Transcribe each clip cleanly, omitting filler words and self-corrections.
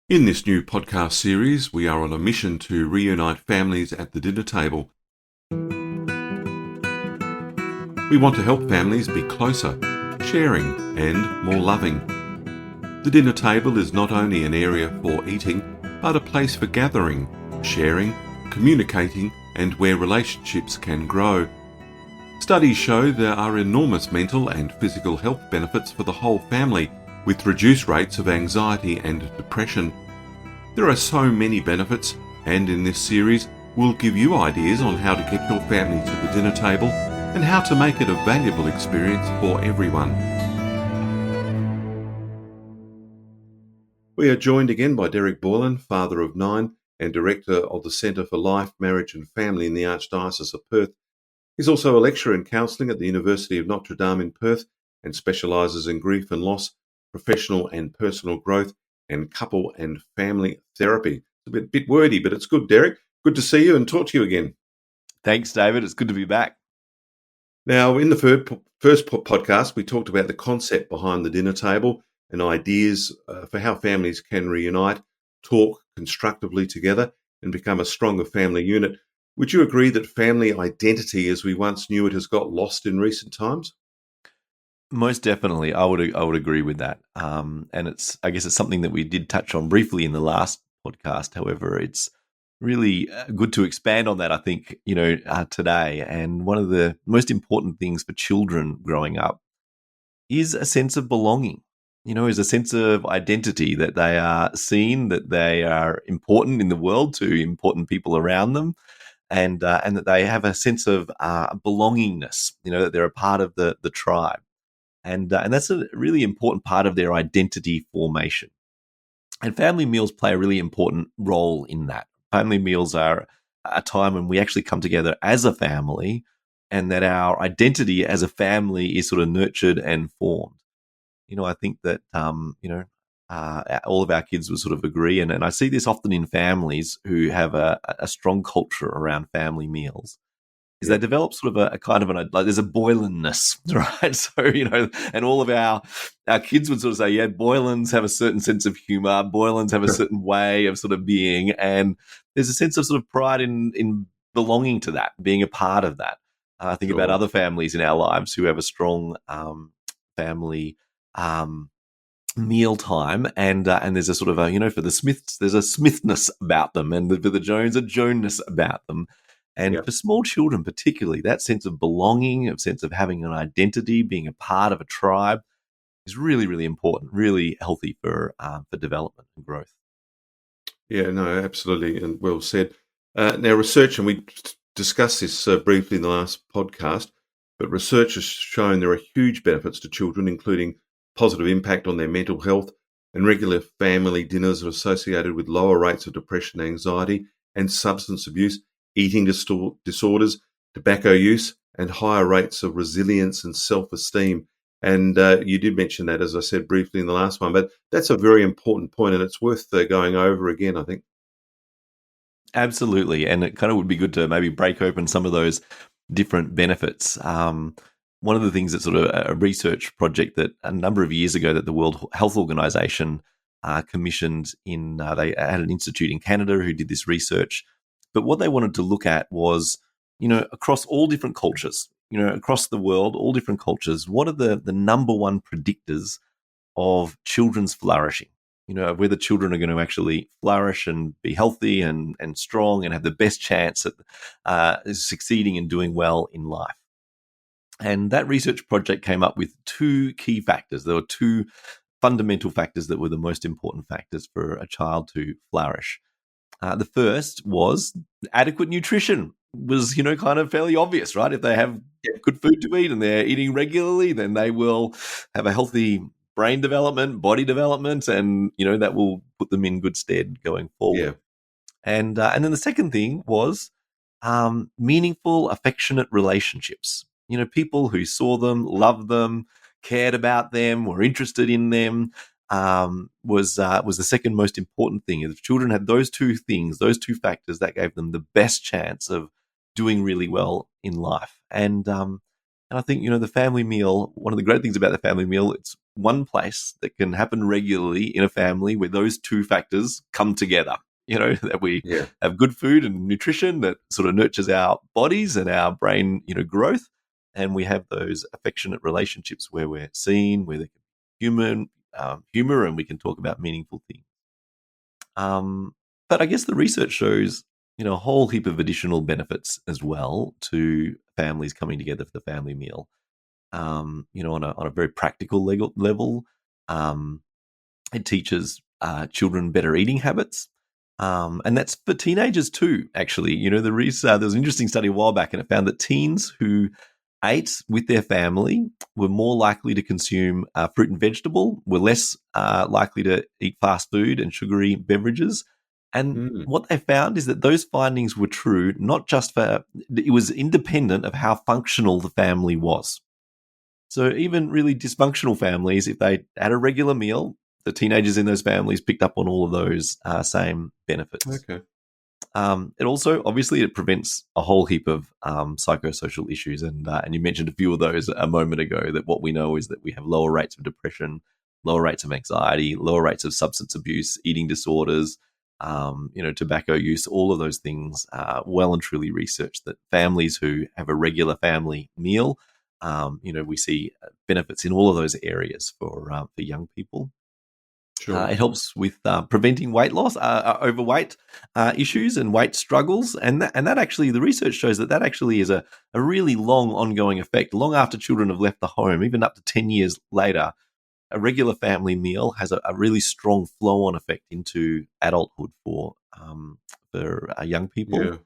In this new podcast series, we are on a mission to reunite families at the dinner table. We want to help families be closer, sharing, and more loving. The dinner table is not only an area for eating, but a place for gathering, sharing, communicating, and where relationships can grow. Studies show there are enormous mental and physical health benefits for the whole family, with reduced rates of anxiety and depression. There are so many benefits, and in this series, we'll give you ideas on how to get your family to the dinner table and how to make it a valuable experience for everyone. We are joined again by Derek Boylan, father of 9 and director of the Centre for Life, Marriage and Family in the Archdiocese of Perth. He's also a lecturer in counselling at the University of Notre Dame in Perth and specialises in grief and loss, professional and personal growth, and couple and family therapy. It's a bit wordy, but it's good, Derek. Good to see you and talk to you again. Thanks, David. It's good to be back. Now, in the first podcast, we talked about the concept behind the dinner table and ideas for how families can reunite, talk constructively together, and become a stronger family unit. Would you agree that family identity as we once knew it has got lost in recent times? Most definitely, I would agree with that. And I guess it's something that we did touch on briefly in the last podcast. However, it's really good to expand on that, I think, today. And one of the most important things for children growing up is a sense of belonging, is a sense of identity, that they are seen, that they are important in the world to important people around them, and that they have a sense of belongingness, that they're a part of the tribe. And that's a really important part of their identity formation. And family meals play a really important role in that. Family meals are a time when we actually come together as a family, and that our identity as a family is sort of nurtured and formed. I think that, all of our kids would sort of agree. And I see this often in families who have a strong culture around family meals. They develop sort of a kind of like there's a Boylanness, right? So, and all of our kids would sort of say, yeah, Boylans have a certain sense of humor. Boylans have a certain way of sort of being. And there's a sense of sort of pride in belonging to that, being a part of that. I think about other families in our lives who have a strong family meal time, and there's a sort of for the Smiths, there's a Smithness about them, and for the Jones, a Joneness about them. And for small children particularly, that sense of belonging, a sense of having an identity, being a part of a tribe is really, really important, really healthy for development and growth. Yeah, no, absolutely, and well said. Now, research, and we discussed this briefly in the last podcast, but research has shown there are huge benefits to children, including positive impact on their mental health, and regular family dinners are associated with lower rates of depression, anxiety, and substance abuse, eating disorders, tobacco use, and higher rates of resilience and self-esteem. And you did mention that, as I said briefly in the last one, but that's a very important point, and it's worth going over again, I think. Absolutely. And it kind of would be good to maybe break open some of those different benefits. One of the things that's sort of a research project that a number of years ago that the World Health Organization commissioned they had an institute in Canada who did this research. But what they wanted to look at was, across all different cultures, across the world, all different cultures, what are the number one predictors of children's flourishing? Whether children are going to actually flourish and be healthy and strong and have the best chance at succeeding and doing well in life. And that research project came up with two key factors. There were two fundamental factors that were the most important factors for a child to flourish. The first was adequate nutrition. Was, kind of fairly obvious, right? If they have good food to eat and they're eating regularly, then they will have a healthy brain development, body development, and, that will put them in good stead going forward. Yeah. And then the second thing was meaningful, affectionate relationships. People who saw them, loved them, cared about them, were interested in them, was the second most important thing. If children had those two things, those two factors, that gave them the best chance of doing really well in life. And I think, the family meal, one of the great things about the family meal, it's one place that can happen regularly in a family where those two factors come together. That we Yeah. have good food and nutrition that sort of nurtures our bodies and our brain, growth, and we have those affectionate relationships where we're seen, where there can be humor, and we can talk about meaningful things. But I guess the research shows, a whole heap of additional benefits as well to families coming together for the family meal. On a very practical level, um, it teaches children better eating habits. And that's for teenagers too, actually. There was an interesting study a while back, and it found that teens who ate with their family were more likely to consume fruit and vegetable, were less likely to eat fast food and sugary beverages. And Mm. what they found is that those findings were true, not just it was independent of how functional the family was. So even really dysfunctional families, if they had a regular meal, the teenagers in those families picked up on all of those same benefits. Okay. It also, obviously, it prevents a whole heap of psychosocial issues, and you mentioned a few of those a moment ago. That what we know is that we have lower rates of depression, lower rates of anxiety, lower rates of substance abuse, eating disorders, tobacco use. All of those things are well and truly researched. That families who have a regular family meal, we see benefits in all of those areas for young people. Sure. It helps with preventing weight loss, overweight issues, and weight struggles, and that actually, the research shows that actually is a really long, ongoing effect, long after children have left the home, even up to 10 years later. A regular family meal has a really strong flow-on effect into adulthood for young people. Yeah.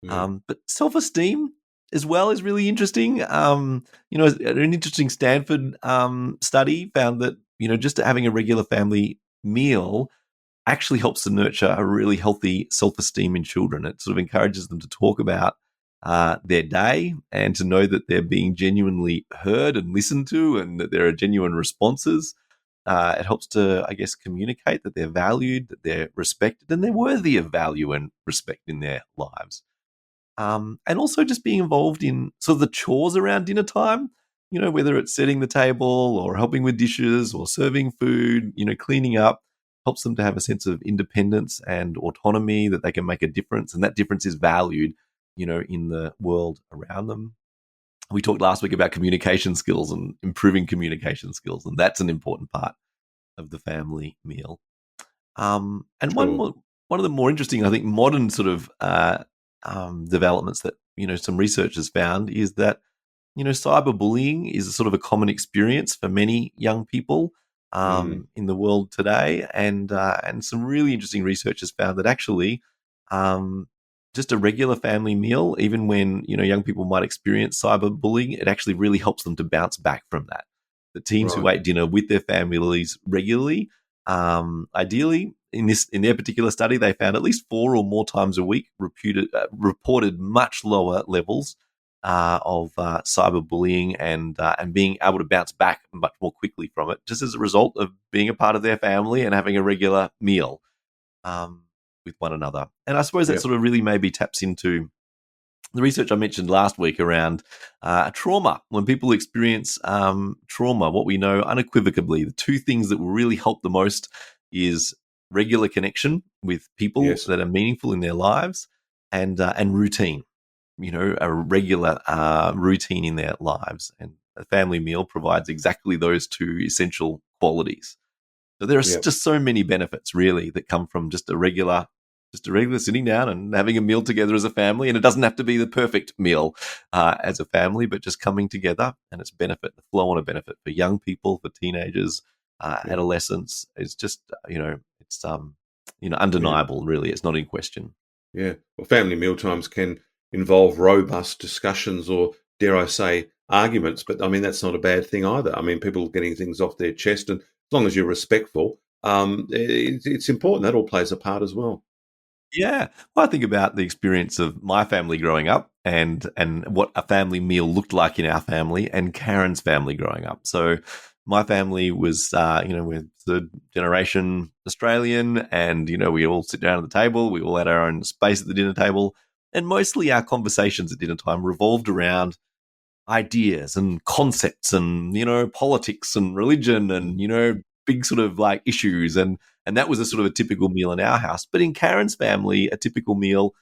Yeah. But self-esteem as well is really interesting. An interesting Stanford study found that just having a regular family meal actually helps to nurture a really healthy self-esteem in children. It sort of encourages them to talk about their day and to know that they're being genuinely heard and listened to, and that there are genuine responses. It helps to, I guess, communicate that they're valued, that they're respected, and they're worthy of value and respect in their lives. And also just being involved in sort of the chores around dinner time, whether it's setting the table or helping with dishes or serving food, cleaning up, helps them to have a sense of independence and autonomy, that they can make a difference, and that difference is valued, in the world around them. We talked last week about communication skills and improving communication skills, and that's an important part of the family meal. And Sure. one of the more interesting, I think, modern sort of developments that some researchers found is that cyberbullying is a sort of a common experience for many young people Mm. in the world today, and some really interesting research has found that actually just a regular family meal, even when young people might experience cyberbullying, it actually really helps them to bounce back from that. The teens who Right. ate dinner with their families regularly, ideally in their particular study, they found at least 4 or more times a week reported much lower levels of cyberbullying, and being able to bounce back much more quickly from it, just as a result of being a part of their family and having a regular meal with one another. And I suppose that Yep. sort of really maybe taps into the research I mentioned last week around trauma. When people experience trauma, what we know unequivocally, the two things that will really help the most is regular connection with people Yes. that are meaningful in their lives, and routine. A regular routine in their lives, and a family meal provides exactly those two essential qualities. So there are Yep. just so many benefits, really, that come from just a regular sitting down and having a meal together as a family. And it doesn't have to be the perfect meal as a family, but just coming together and its benefit, the flow on a benefit for young people, for teenagers, Yep. adolescents. It's just it's Yeah. undeniable. Really, it's not in question. Yeah. Well, family mealtimes can involve robust discussions or, dare I say, arguments. But I mean, that's not a bad thing either. I mean, people getting things off their chest, and as long as you're respectful, it's important. That all plays a part as well. Yeah. Well, I think about the experience of my family growing up, and what a family meal looked like in our family, and Karen's family growing up. So my family was, we're third generation Australian, and, we all sit down at the table. We all had our own space at the dinner table. And mostly our conversations at dinner time revolved around ideas and concepts and, politics and religion and, big sort of like issues. And that was a sort of a typical meal in our house. But in Karen's family, a typical meal,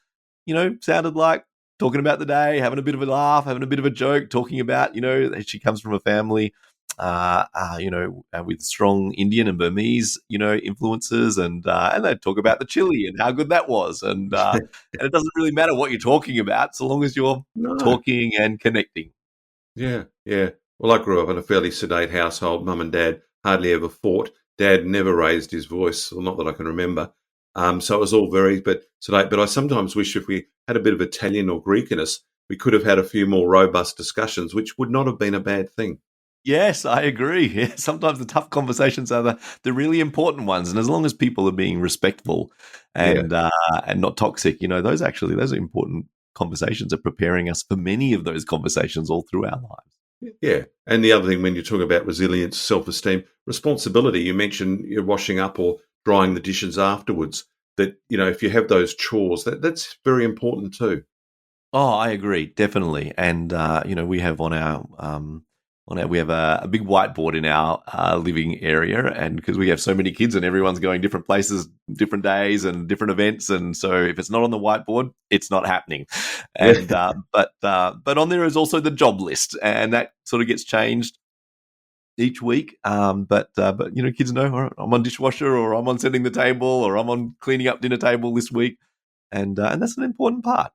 sounded like talking about the day, having a bit of a laugh, having a bit of a joke, talking about, she comes from a family, with strong Indian and Burmese, influences, and they talk about the chili and how good that was, and it doesn't really matter what you're talking about, so long as you're No. talking and connecting. Yeah, yeah. Well, I grew up in a fairly sedate household. Mum and dad hardly ever fought. Dad never raised his voice, well, not that I can remember. So it was all very but sedate. But I sometimes wish if we had a bit of Italian or Greek in us, we could have had a few more robust discussions, which would not have been a bad thing. Yes, I agree. Yeah, sometimes the tough conversations are the really important ones, and as long as people are being respectful Yeah, and not toxic, those are important conversations are preparing us for many of those conversations all through our lives. yeah. And the other thing, when you talk about resilience, self-esteem, responsibility, you mentioned you're washing up or drying the dishes afterwards. That if you have those chores, that's very important too. Oh, I agree, definitely. And we have we have a big whiteboard in our living area, and because we have so many kids and everyone's going different places, different days, and different events, and so if it's not on the whiteboard, it's not happening. Yeah, And but on there is also the job list, and that sort of gets changed each week. But kids know, all right, I'm on dishwasher, or I'm on setting the table, or I'm on cleaning up dinner table this week, and that's an important part.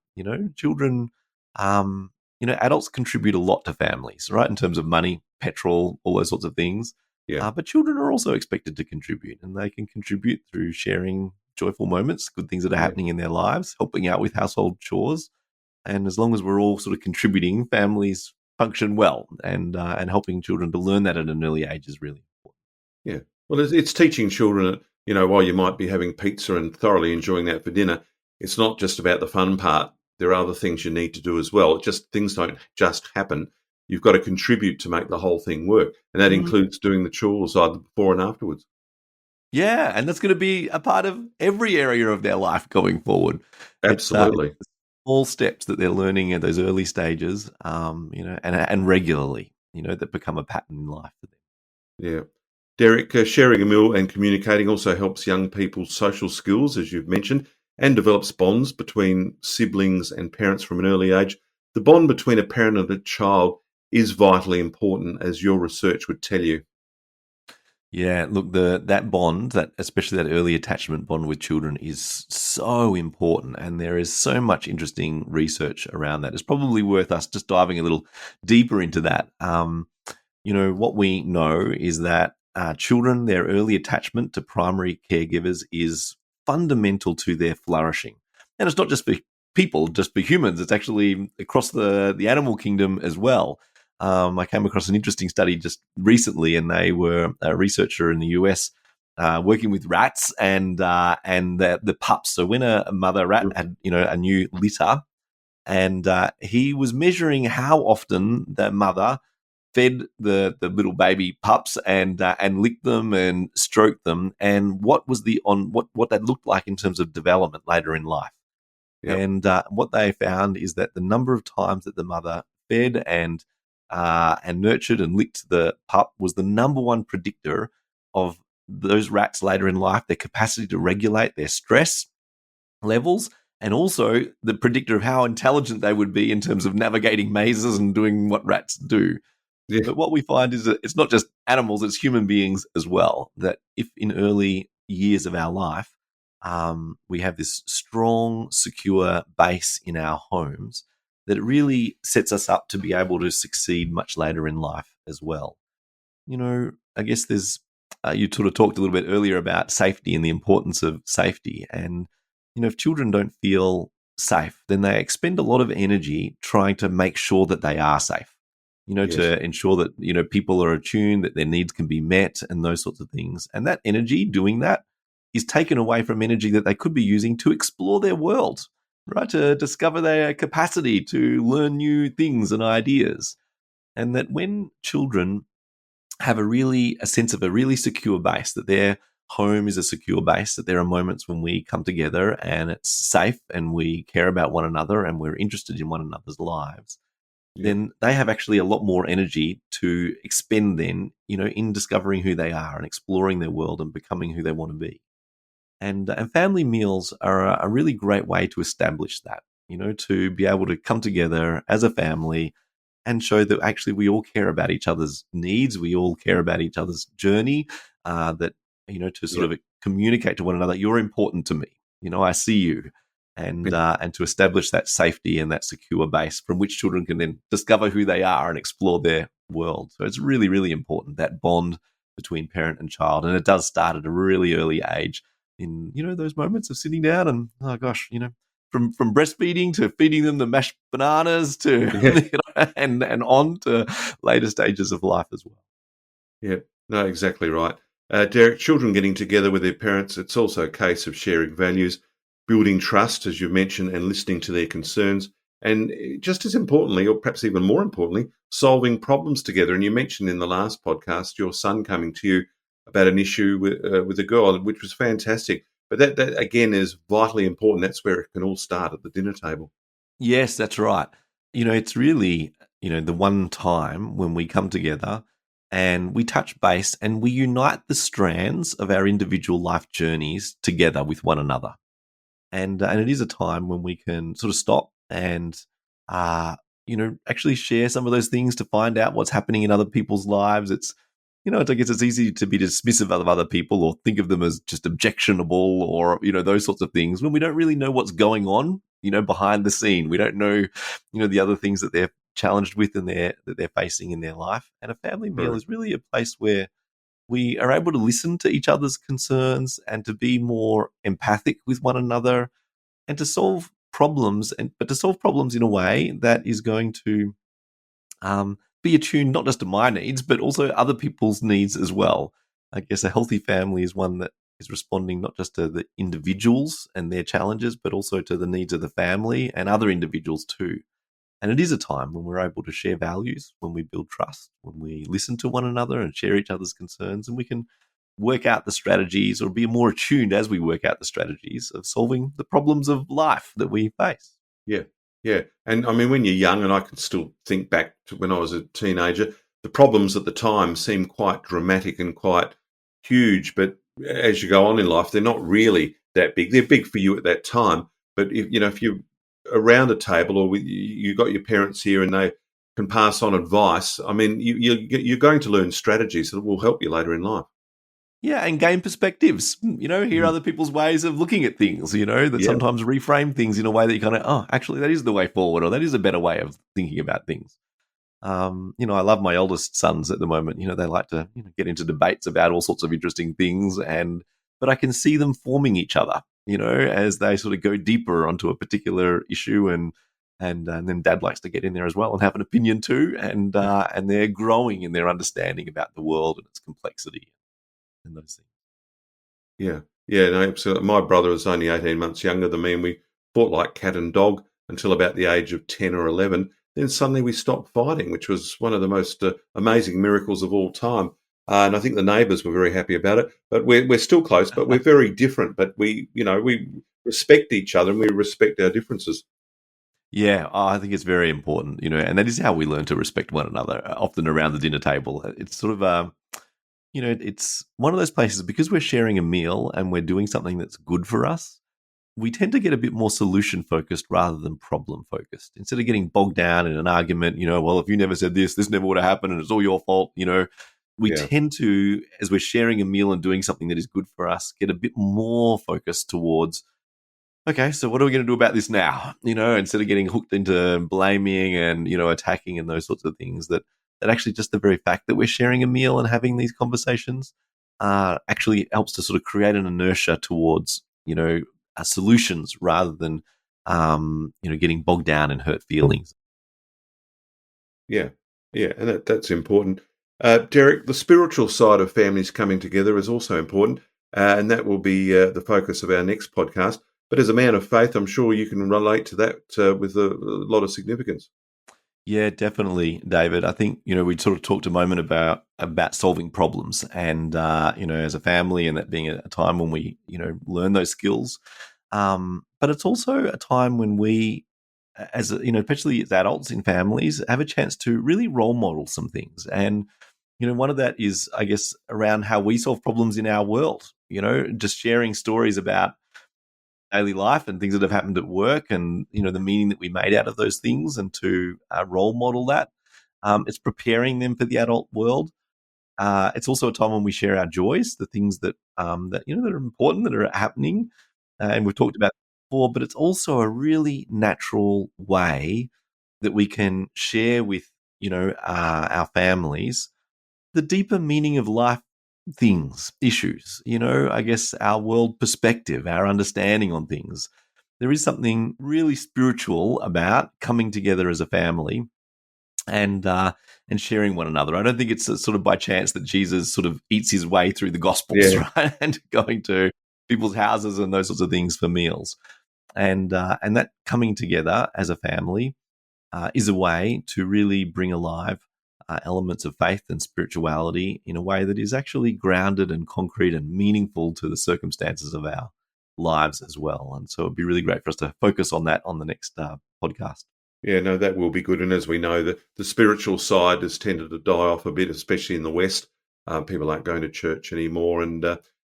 Children, adults contribute a lot to families, right? In terms of money, petrol, all those sorts of things. yeah, But children are also expected to contribute, and they can contribute through sharing joyful moments, good things that are yeah. happening in their lives, helping out with household chores, and as long as we're all sort of contributing, families function well, and helping children to learn that at an early age is really important. Yeah. Well, it's teaching children that, while you might be having pizza and thoroughly enjoying that for dinner, it's not just about the fun part. There are other things you need to do as well. Just things don't just happen. You've got to contribute to make the whole thing work. And that Mm. includes doing the chores either before and afterwards. Yeah, and that's going to be a part of every area of their life going forward. It's Absolutely. the small steps that they're learning at those early stages, and regularly, that become a pattern in life for them. Yeah. Derek, sharing a meal and communicating also helps young people's social skills, as you've mentioned, and develops bonds between siblings and parents from an early age. The bond between a parent and a child is vitally important, as your research would tell you. Yeah, look, that bond, that especially that early attachment bond with children, is so important, and there is so much interesting research around that. It's probably worth us just diving a little deeper into that. What we know is that children, their early attachment to primary caregivers is fundamental to their flourishing, and it's not just for people, just for humans. It's actually across the animal kingdom as well. I came across an interesting study just recently, and they were a researcher in the US working with rats and the pups. So when a mother rat had a new litter, and he was measuring how often the mother fed the little baby pups and licked them and stroked them, and what was the on what that looked like in terms of development later in life. Yep. And what they found is that the number of times that the mother fed and nurtured and licked the pup was the number one predictor of those rats later in life, their capacity to regulate their stress levels, and also the predictor of how intelligent they would be in terms of navigating mazes and doing what rats do. Yeah. But what we find is that it's not just animals, it's human beings as well. That if in early years of our life, we have this strong, secure base in our homes, that it really sets us up to be able to succeed much later in life as well. I guess you sort of talked a little bit earlier about safety and the importance of safety. And, if children don't feel safe, then they expend a lot of energy trying to make sure that they are safe, Yes. to ensure that, people are attuned, that their needs can be met and those sorts of things. And that energy doing that is taken away from energy that they could be using to explore their world, right? To discover their capacity to learn new things and ideas. And that when children have a sense of a really secure base, that their home is a secure base, that there are moments when we come together and it's safe and we care about one another and we're interested in one another's lives, Yeah. then they have actually a lot more energy to expend then, in discovering who they are and exploring their world and becoming who they want to be. And family meals are a really great way to establish that, to be able to come together as a family and show that actually we all care about each other's needs, we all care about each other's journey, that, to sort Yeah. of communicate to one another, you're important to me. I see you. And to establish that safety and that secure base from which children can then discover who they are and explore their world. So it's really, really important, that bond between parent and child. And it does start at a really early age in, those moments of sitting down and, oh gosh, from breastfeeding to feeding them the mashed bananas to Yeah. and on to later stages of life as well. Yeah, no, exactly right. Derek, children getting together with their parents, it's also a case of sharing values, building trust, as you mentioned, and listening to their concerns. And just as importantly, or perhaps even more importantly, solving problems together. And you mentioned in the last podcast your son coming to you about an issue with a girl, which was fantastic. But that again is vitally important. That's where it can all start at the dinner table. Yes, that's right. It's really, the one time when we come together and we touch base and we unite the strands of our individual life journeys together with one another. And it is a time when we can sort of stop and actually share some of those things to find out what's happening in other people's lives. I guess it's easy to be dismissive of other people or think of them as just objectionable or those sorts of things when we don't really know what's going on behind the scene. We don't know the other things that they're challenged with and that they're facing in their life. And a family meal Correct. is really a place where we are able to listen to each other's concerns and to be more empathic with one another and to solve problems, but to solve problems in a way that is going to be attuned not just to my needs, but also other people's needs as well. I guess a healthy family is one that is responding not just to the individuals and their challenges, but also to the needs of the family and other individuals too. And it is a time when we're able to share values, when we build trust, when we listen to one another and share each other's concerns, and we can work out the strategies or be more attuned as we work out the strategies of solving the problems of life that we face. Yeah, yeah. And I mean, when you're young, and I can still think back to when I was a teenager, the problems at the time seem quite dramatic and quite huge. But as you go on in life, they're not really that big. They're big for you at that time. But if you're around a table or you got your parents here and they can pass on advice, I mean, you're going to learn strategies that will help you later in life. Yeah, and gain perspectives. Hear Mhm. other people's ways of looking at things, that Yeah, sometimes reframe things in a way that you kind of, oh, actually, that is the way forward, or that is a better way of thinking about things. I love my oldest sons at the moment. They like to get into debates about all sorts of interesting things, but I can see them forming each other. As they sort of go deeper onto a particular issue, and then Dad likes to get in there as well and have an opinion too, and they're growing in their understanding about the world and its complexity and those things. yeah, yeah. No, absolutely. My brother was only 18 months younger than me, and we fought like cat and dog until about the age of 10 or 11. Then suddenly we stopped fighting, which was one of the most amazing miracles of all time. And I think the neighbours were very happy about it. But we're still close, but we're very different. But we respect each other and we respect our differences. Yeah, I think it's very important, and that is how we learn to respect one another, often around the dinner table. It's sort of, it's one of those places because we're sharing a meal and we're doing something that's good for us. We tend to get a bit more solution focused rather than problem focused. Instead of getting bogged down in an argument, well, if you never said this, this never would have happened, and it's all your fault. We Yeah, tend to, as we're sharing a meal and doing something that is good for us, get a bit more focused towards, okay, so what are we going to do about this now? Instead of getting hooked into blaming and, attacking and those sorts of things, that actually just the very fact that we're sharing a meal and having these conversations actually helps to sort of create an inertia towards, solutions rather than, getting bogged down in hurt feelings. yeah, yeah. And that's important. Derek, the spiritual side of families coming together is also important. And that will be the focus of our next podcast. But as a man of faith, I'm sure you can relate to that with a lot of significance. Yeah, definitely, David. I think we sort of talked a moment about solving problems, and as a family, and that being a time when we learn those skills. But it's also a time when we especially as adults in families, have a chance to really role model some things. And one of that is, I guess, around how we solve problems in our world. Just sharing stories about daily life and things that have happened at work, and the meaning that we made out of those things, and to role model that. It's preparing them for the adult world. It's also a time when we share our joys, the things that are important, that are happening, and we've talked about before. But it's also a really natural way that we can share with our families the deeper meaning of life, things, issues. I guess our world perspective, our understanding on things. There is something really spiritual about coming together as a family and sharing one another. I don't think it's sort of by chance that Jesus sort of eats his way through the Gospels, Yeah. right, and going to people's houses and those sorts of things for meals, and that coming together as a family is a way to really bring alive elements of faith and spirituality in a way that is actually grounded and concrete and meaningful to the circumstances of our lives as well. And so it'd be really great for us to focus on that on the next podcast. Yeah, no, that will be good. And as we know, the spiritual side has tended to die off a bit, especially in the West. People aren't going to church anymore. And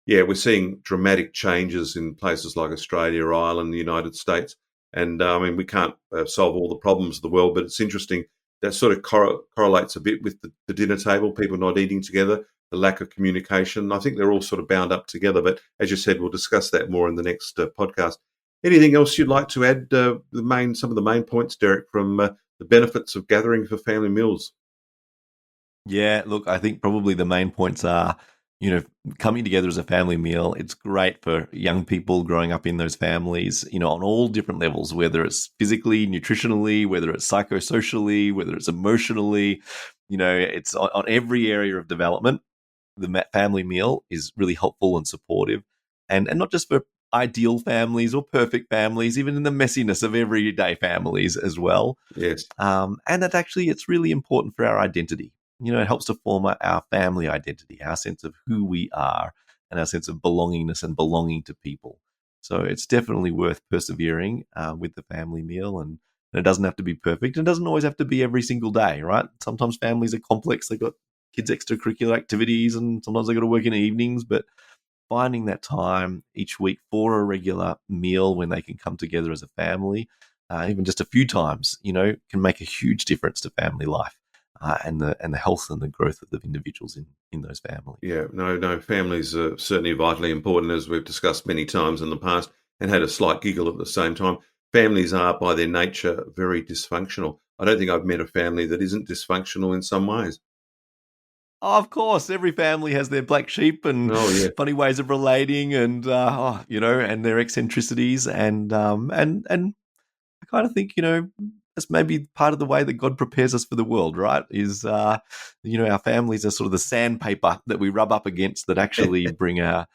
yeah, we're seeing dramatic changes in places like Australia, Ireland, the United States. And I mean, we can't solve all the problems of the world, but it's interesting. That sort of correlates a bit with the dinner table, people not eating together, the lack of communication. I think they're all sort of bound up together. But as you said, we'll discuss that more in the next podcast. Anything else you'd like to add? Some of the main points, Derek, from the benefits of gathering for family meals. Yeah, look, I think probably the main points are, coming together as a family meal. It's great for young people growing up in those families, on all different levels, whether it's physically, nutritionally, whether it's psychosocially, whether it's emotionally, it's on every area of development. The family meal is really helpful and supportive, and not just for ideal families or perfect families, even in the messiness of everyday families as well. Yes. And that actually it's really important for our identity. It helps to form our family identity, our sense of who we are, and our sense of belongingness and belonging to people. So it's definitely worth persevering with the family meal, and it doesn't have to be perfect. It doesn't always have to be every single day, right? Sometimes families are complex. They've got kids' extracurricular activities, and sometimes they've got to work in the evenings, but finding that time each week for a regular meal when they can come together as a family, even just a few times, can make a huge difference to family life and the health and the growth of the individuals in those families. Yeah, no, families are certainly vitally important, as we've discussed many times in the past, and had a slight giggle at the same time. Families are, by their nature, very dysfunctional. I don't think I've met a family that isn't dysfunctional in some ways. Oh, of course, every family has their black sheep and Oh, yeah. funny ways of relating, and and their eccentricities, and I kind of think, that's maybe part of the way that God prepares us for the world, right? Is, our families are sort of the sandpaper that we rub up against that actually bring out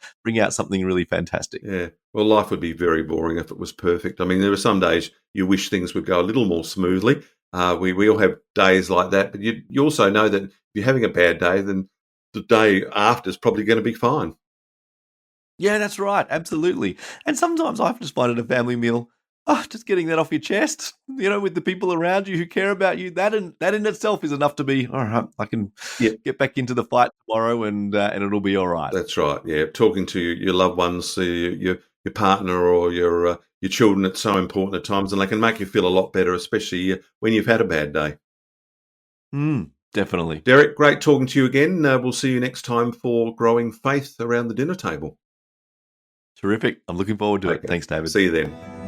something really fantastic. Yeah. Well, life would be very boring if it was perfect. I mean, there are some days you wish things would go a little more smoothly. We all have days like that, but you also know that if you're having a bad day, then the day after is probably going to be fine. Yeah, that's right. Absolutely. And sometimes I just find at a family meal, just getting that off your chest, with the people around you who care about you, that in itself is enough to be, all right, I can Yeah, get back into the fight tomorrow, and it'll be all right. that's right. Yeah, talking to your loved ones, your partner or your children, it's so important at times, and they can make you feel a lot better, especially when you've had a bad day. Definitely. Derek, great talking to you again. We'll see you next time for growing faith around the dinner table. Terrific. I'm looking forward to it. Okay, Thanks, David. see you then.